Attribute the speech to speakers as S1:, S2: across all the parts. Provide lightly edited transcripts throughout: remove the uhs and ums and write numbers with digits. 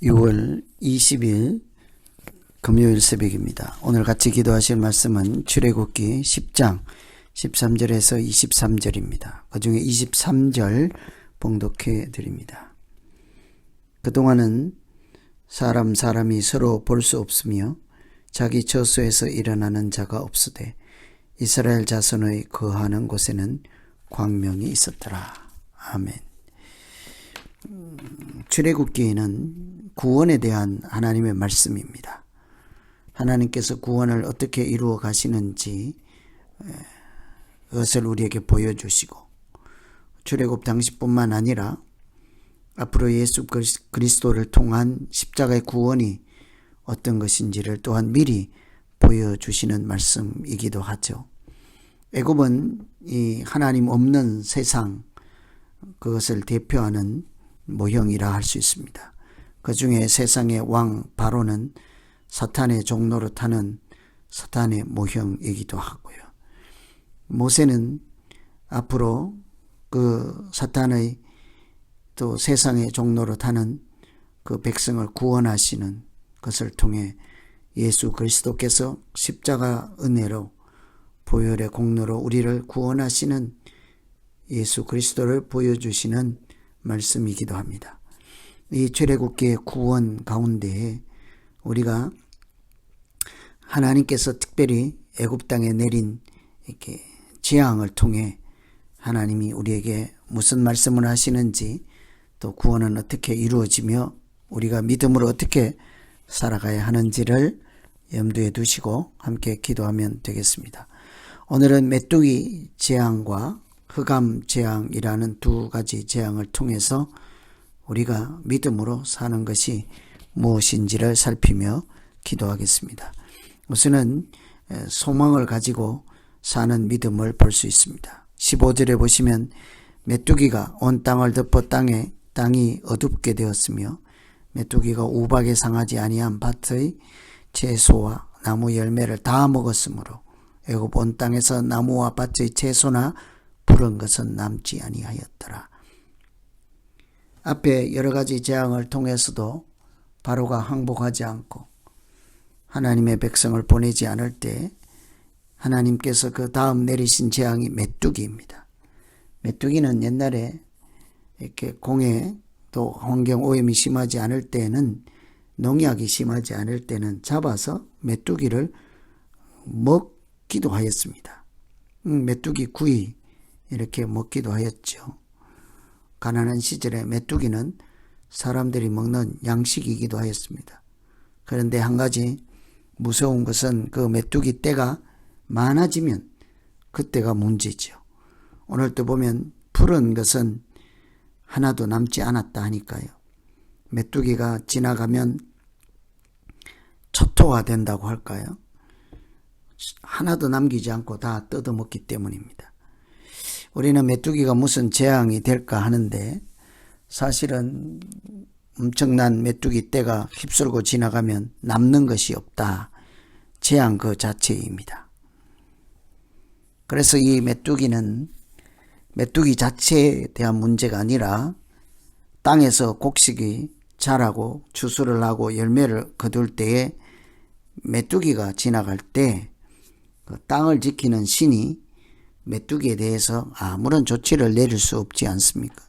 S1: 6월 20일 금요일 새벽입니다. 오늘 같이 기도하실 말씀은 출애굽기 10장 13절에서 23절입니다. 그 중에 23절 봉독해 드립니다. 그동안은 사람이 서로 볼 수 없으며 자기 처소에서 일어나는 자가 없으되 이스라엘 자손의 거하는 곳에는 광명이 있었더라. 아멘. 출애굽기에는 구원에 대한 하나님의 말씀입니다. 하나님께서 구원을 어떻게 이루어 가시는지 그것을 우리에게 보여주시고, 출애굽 당시뿐만 아니라 앞으로 예수 그리스도를 통한 십자가의 구원이 어떤 것인지를 또한 미리 보여주시는 말씀이기도 하죠. 애굽은 이 하나님 없는 세상, 그것을 대표하는 모형이라 할 수 있습니다. 그 중에 세상의 왕 바로는 사탄의 종로로 타는 사탄의 모형이기도 하고요. 모세는 앞으로 그 사탄의 또 세상의 종로로 타는 그 백성을 구원하시는 것을 통해 예수 그리스도께서 십자가 은혜로 보혈의 공로로 우리를 구원하시는 예수 그리스도를 보여주시는 말씀이기도 합니다. 이 출애굽기의 구원 가운데 우리가 하나님께서 특별히 애굽 땅에 내린 이렇게 재앙을 통해 하나님이 우리에게 무슨 말씀을 하시는지, 또 구원은 어떻게 이루어지며 우리가 믿음으로 어떻게 살아가야 하는지를 염두에 두시고 함께 기도하면 되겠습니다. 오늘은 메뚜기 재앙과 흑암 재앙이라는 두 가지 재앙을 통해서 우리가 믿음으로 사는 것이 무엇인지를 살피며 기도하겠습니다. 우선은 소망을 가지고 사는 믿음을 볼 수 있습니다. 15절에 보시면 메뚜기가 온 땅을 덮어 땅이 어둡게 되었으며 메뚜기가 우박에 상하지 아니한 밭의 채소와 나무 열매를 다 먹었으므로 애굽 온 땅에서 나무와 밭의 채소나 푸른 것은 남지 아니하였더라. 앞에 여러 가지 재앙을 통해서도 바로가 항복하지 않고 하나님의 백성을 보내지 않을 때 하나님께서 그 다음 내리신 재앙이 메뚜기입니다. 메뚜기는 옛날에 이렇게 공해 또 환경 오염이 심하지 않을 때는, 농약이 심하지 않을 때는 잡아서 메뚜기를 먹기도 하였습니다. 메뚜기 구이 이렇게 먹기도 하였죠. 가난한 시절에 메뚜기는 사람들이 먹는 양식이기도 하였습니다. 그런데 한 가지 무서운 것은 그 메뚜기 떼가 많아지면 그때가 문제죠. 오늘도 보면 푸른 것은 하나도 남지 않았다 하니까요. 메뚜기가 지나가면 초토화 된다고 할까요? 하나도 남기지 않고 다 뜯어먹기 때문입니다. 우리는 메뚜기가 무슨 재앙이 될까 하는데, 사실은 엄청난 메뚜기 떼가 휩쓸고 지나가면 남는 것이 없다. 재앙 그 자체입니다. 그래서 이 메뚜기는 메뚜기 자체에 대한 문제가 아니라 땅에서 곡식이 자라고 추수를 하고 열매를 거둘 때에 메뚜기가 지나갈 때 그 땅을 지키는 신이 메뚜기에 대해서 아무런 조치를 내릴 수 없지 않습니까?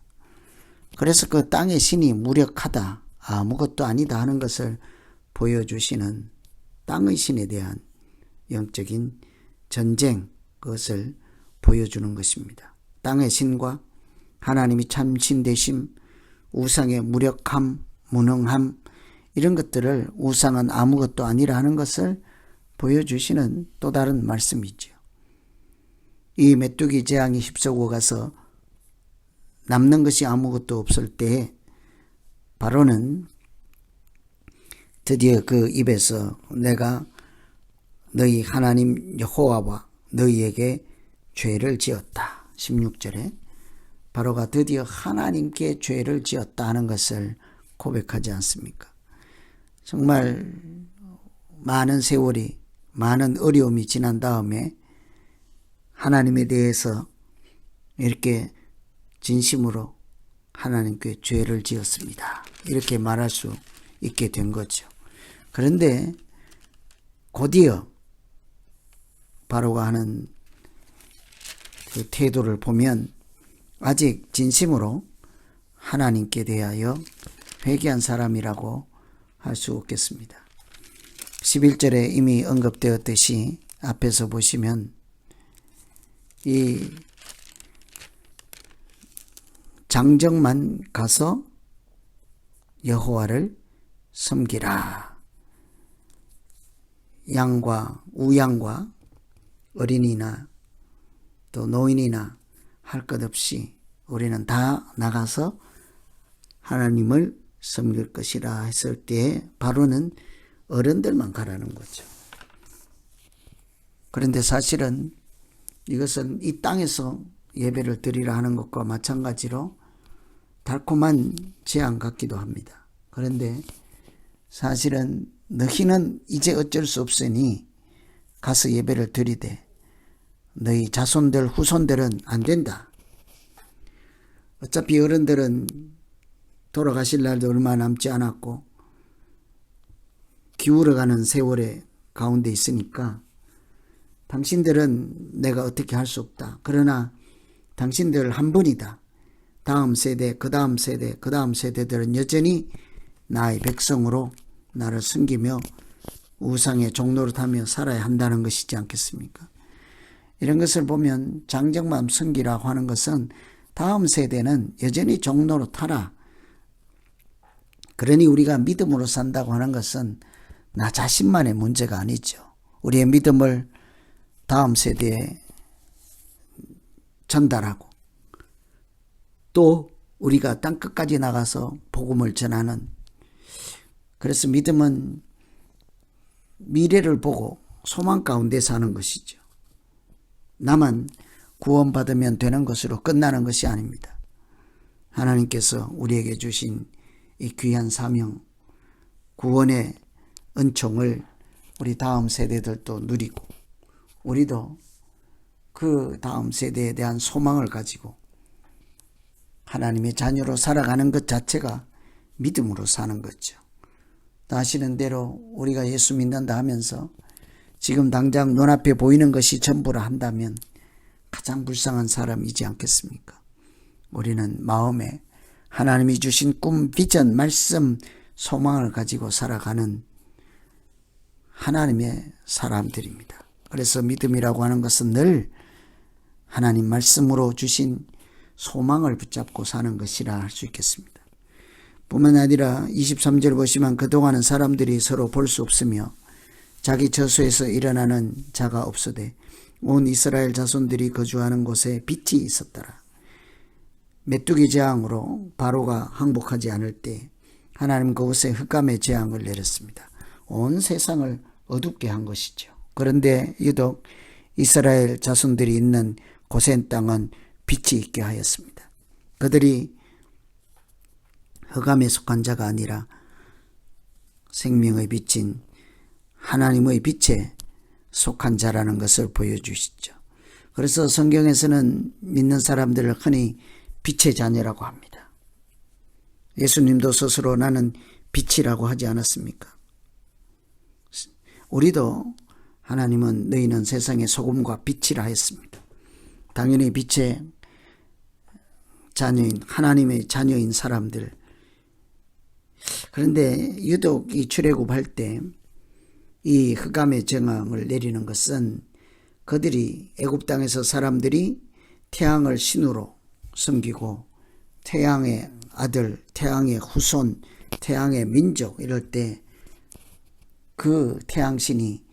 S1: 그래서 그 땅의 신이 무력하다, 아무것도 아니다 하는 것을 보여주시는 땅의 신에 대한 영적인 전쟁, 그것을 보여주는 것입니다. 땅의 신과 하나님이 참 신 되심, 우상의 무력함, 무능함, 이런 것들을 우상은 아무것도 아니라 하는 것을 보여주시는 또 다른 말씀이죠. 이 메뚜기 재앙이 휩쓸고 가서 남는 것이 아무것도 없을 때 바로는 드디어 그 입에서 내가 너희 하나님 여호와와 너희에게 죄를 지었다. 16절에 바로가 드디어 하나님께 죄를 지었다 하는 것을 고백하지 않습니까? 정말 많은 세월이, 많은 어려움이 지난 다음에 하나님에 대해서 이렇게 진심으로 하나님께 죄를 지었습니다. 이렇게 말할 수 있게 된 거죠. 그런데 곧이어 바로가 하는 그 태도를 보면 아직 진심으로 하나님께 대하여 회개한 사람이라고 할 수 없겠습니다. 11절에 이미 언급되었듯이 앞에서 보시면 이 장정만 가서 여호와를 섬기라. 양과 우양과 어린이나 또 노인이나 할 것 없이 우리는 다 나가서 하나님을 섬길 것이라 했을 때에 바로는 어른들만 가라는 거죠. 그런데 사실은 이것은 이 땅에서 예배를 드리라 하는 것과 마찬가지로 달콤한 제안 같기도 합니다. 그런데 사실은 너희는 이제 어쩔 수 없으니 가서 예배를 드리되 너희 자손들 후손들은 안 된다. 어차피 어른들은 돌아가실 날도 얼마 남지 않았고 기울어가는 세월의 가운데 있으니까 당신들은 내가 어떻게 할 수 없다. 그러나 당신들 한 분이다. 다음 세대, 그 다음 세대, 그 다음 세대들은 여전히 나의 백성으로 나를 섬기며 우상의 종노릇하며 살아야 한다는 것이지 않겠습니까? 이런 것을 보면 장정만 섬기라고 하는 것은 다음 세대는 여전히 종노릇하라. 그러니 우리가 믿음으로 산다고 하는 것은 나 자신만의 문제가 아니죠. 우리의 믿음을 다음 세대에 전달하고 또 우리가 땅끝까지 나가서 복음을 전하는, 그래서 믿음은 미래를 보고 소망 가운데 사는 것이죠. 나만 구원받으면 되는 것으로 끝나는 것이 아닙니다. 하나님께서 우리에게 주신 이 귀한 사명, 구원의 은총을 우리 다음 세대들도 누리고 우리도 그 다음 세대에 대한 소망을 가지고 하나님의 자녀로 살아가는 것 자체가 믿음으로 사는 거죠. 아시는 대로 우리가 예수 믿는다 하면서 지금 당장 눈앞에 보이는 것이 전부라 한다면 가장 불쌍한 사람이지 않겠습니까? 우리는 마음에 하나님이 주신 꿈, 비전, 말씀, 소망을 가지고 살아가는 하나님의 사람들입니다. 그래서 믿음이라고 하는 것은 늘 하나님 말씀으로 주신 소망을 붙잡고 사는 것이라 할 수 있겠습니다. 뿐만 아니라 23절 보시면 그동안은 사람들이 서로 볼 수 없으며 자기 저수에서 일어나는 자가 없으되 온 이스라엘 자손들이 거주하는 곳에 빛이 있었더라. 메뚜기 재앙으로 바로가 항복하지 않을 때 하나님 그곳에 흑암의 재앙을 내렸습니다. 온 세상을 어둡게 한 것이죠. 그런데 유독 이스라엘 자손들이 있는 고센 땅은 빛이 있게 하였습니다. 그들이 흑암에 속한 자가 아니라 생명의 빛인 하나님의 빛에 속한 자라는 것을 보여주시죠. 그래서 성경에서는 믿는 사람들을 흔히 빛의 자녀라고 합니다. 예수님도 스스로 나는 빛이라고 하지 않았습니까? 우리도 하나님은 너희는 세상의 소금과 빛이라 했습니다. 당연히 빛의 자녀인 하나님의 자녀인 사람들. 그런데 유독 이 출애굽할 때 이 흑암의 정황을 내리는 것은 그들이 애굽 땅에서 사람들이 태양을 신으로 섬기고 태양의 아들, 태양의 후손, 태양의 민족 이럴 때 그 태양신이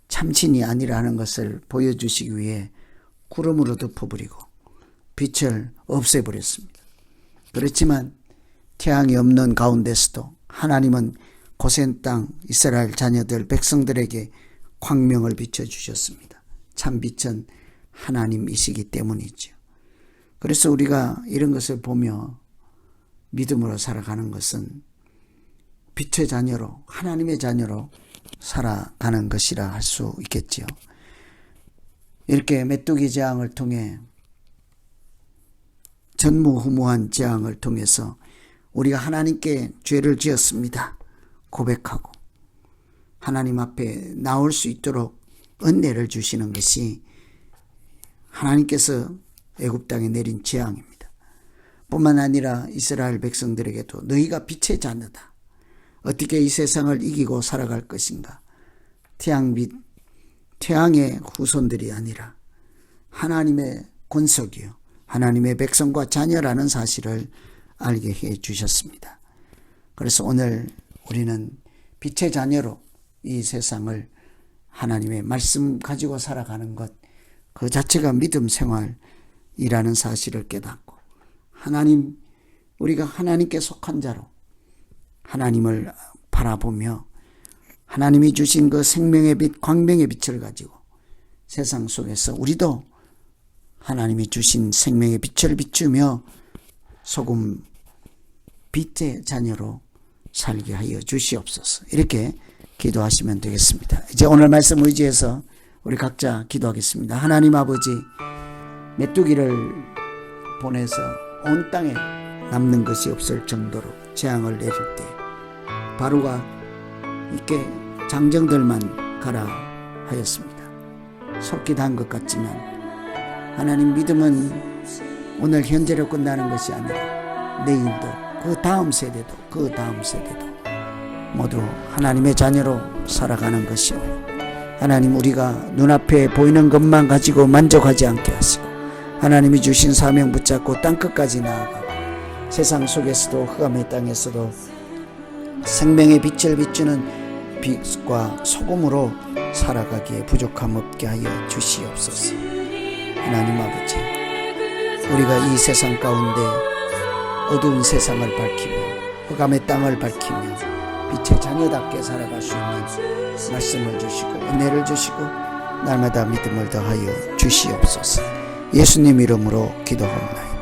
S1: 참신이 아니라는 것을 보여주시기 위해 구름으로 덮어버리고 빛을 없애버렸습니다. 그렇지만 태양이 없는 가운데서도 하나님은 고센 땅 이스라엘 자녀들 백성들에게 광명을 비춰주셨습니다. 참 빛은 하나님이시기 때문이죠. 그래서 우리가 이런 것을 보며 믿음으로 살아가는 것은 빛의 자녀로 하나님의 자녀로 살아가는 것이라 할 수 있겠지요. 이렇게 메뚜기 재앙을 통해 전무후무한 재앙을 통해서 우리가 하나님께 죄를 지었습니다. 고백하고 하나님 앞에 나올 수 있도록 은혜를 주시는 것이 하나님께서 애굽 땅에 내린 재앙입니다. 뿐만 아니라 이스라엘 백성들에게도 너희가 빛의 자녀다. 어떻게 이 세상을 이기고 살아갈 것인가. 태양의 후손들이 아니라 하나님의 권속이요 하나님의 백성과 자녀라는 사실을 알게 해 주셨습니다. 그래서 오늘 우리는 빛의 자녀로 이 세상을 하나님의 말씀 가지고 살아가는 것, 그 자체가 믿음 생활이라는 사실을 깨닫고 우리가 하나님께 속한 자로 하나님을 바라보며 하나님이 주신 그 생명의 빛, 광명의 빛을 가지고 세상 속에서 우리도 하나님이 주신 생명의 빛을 비추며 소금 빛의 자녀로 살게 하여 주시옵소서. 이렇게 기도하시면 되겠습니다. 이제 오늘 말씀 의지해서 우리 각자 기도하겠습니다. 하나님 아버지, 메뚜기를 보내서 온 땅에 남는 것이 없을 정도로 재앙을 내릴 때 바로가 이렇게 장정들만 가라 하였습니다. 속기한 것 같지만 하나님 믿음은 오늘 현재로 끝나는 것이 아니라 내일도 그 다음 세대도 모두 하나님의 자녀로 살아가는 것이오. 하나님 우리가 눈앞에 보이는 것만 가지고 만족하지 않게 하시고 하나님이 주신 사명 붙잡고 땅끝까지 나아가고 세상 속에서도 흑암의 땅에서도 생명의 빛을 비추는 빛과 소금으로 살아가기에 부족함 없게 하여 주시옵소서. 하나님 아버지, 우리가 이 세상 가운데 어두운 세상을 밝히며 흑암의 땅을 밝히며 빛의 자녀답게 살아갈 수 있는 말씀을 주시고 은혜를 주시고 날마다 믿음을 더하여 주시옵소서. 예수님 이름으로 기도합니다.